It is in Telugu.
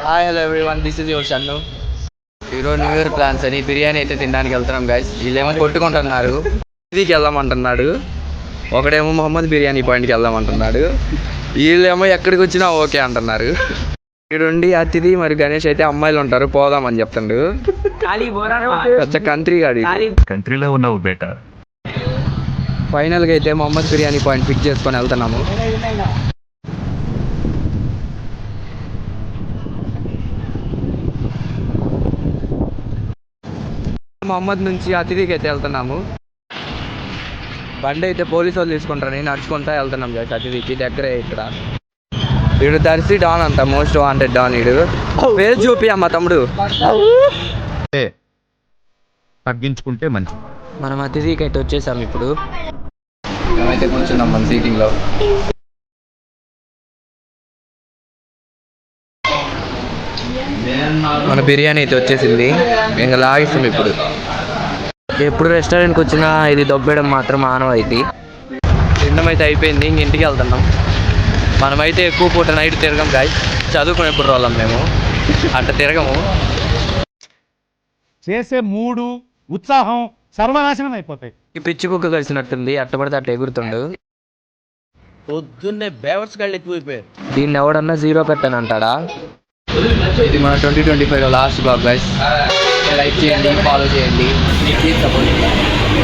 Hi hello everyone, this is your Shannu. ఈరోజు న్యూ ఇయర్ ప్లాన్స్ అని బిర్యానీ అయితే తినడానికి వెళ్తున్నాం గైస్. వీళ్ళేమో కొట్టుకుంటున్నారు, ఇదికి వెళ్దామంటున్నాడు. ఒకడేమో మొహమ్మద్ బిర్యానీ పాయింట్కి వెళ్దామంటున్నాడు. వీళ్ళేమో ఎక్కడికి వచ్చినా ఓకే అంటున్నారు. ఈడుండి అతిథి మరి గణేష్ అయితే అమ్మాయిలు ఉంటారు పోదామని చెప్తాడు. కంట్రీలో ఉన్నావు బేటా. ఫైనల్గా అయితే మొహమ్మద్ బిర్యానీ పాయింట్ ఫిక్స్ చేసుకొని వెళ్తున్నాము. మొహమ్మద్ నుంచి అతిథికి అయితే వెళ్తున్నాము. బండి అయితే పోలీసు వాళ్ళు తీసుకుంటారని నడుచుకుంటా వెళ్తున్నాం కదా అతిథికి. దగ్గరే ఇక్కడ వీడు దర్శి డాన్ అంట, మోస్ట్ వాంటెడ్ డాన్. వీడు పేరు చూపి అమ్మ తమ్ముడు తగ్గించుకుంటే మంచి. మనం అతిథికి అయితే వచ్చేసాం. ఇప్పుడు మేమైతే కూర్చున్నాం మన సీటింగ్లో. మన బిర్యానీ అయితే వచ్చేసింది, ఇంకా లాగిస్తాం. ఇప్పుడు ఎప్పుడు రెస్టారెంట్కి వచ్చినా ఇది దొబ్బేయడం మాత్రం ఆనవాయితీ. తినడం అయితే అయిపోయింది, ఇంక ఇంటికి వెళ్తున్నాం. మనమైతే ఎక్కువ పూట నైట్ తిరగం గాయ్, చదువుకునే ఇప్పుడు వాళ్ళం మేము, అట్లా తిరగము. చేసే మూడు ఉత్సాహం సర్వనాశనం అయిపోతాయి. ఈ పిచ్చి కుక్క కలిసినట్టుంది, అట్టబడితే అట్లా ఎగురుతుండు. పొద్దున్నే బేవర్స్ గాళ్ళు ఎక్కువైపోయారు. దీన్ని ఎవడన్నా జీరో పెట్టని అంటాడా. ఇది మన 2025 లాస్ట్ బ్లాగ్ గైస్. లైక్ చేయండి, ఫాలో చేయండి, ప్లీజ్ సపోర్ట్.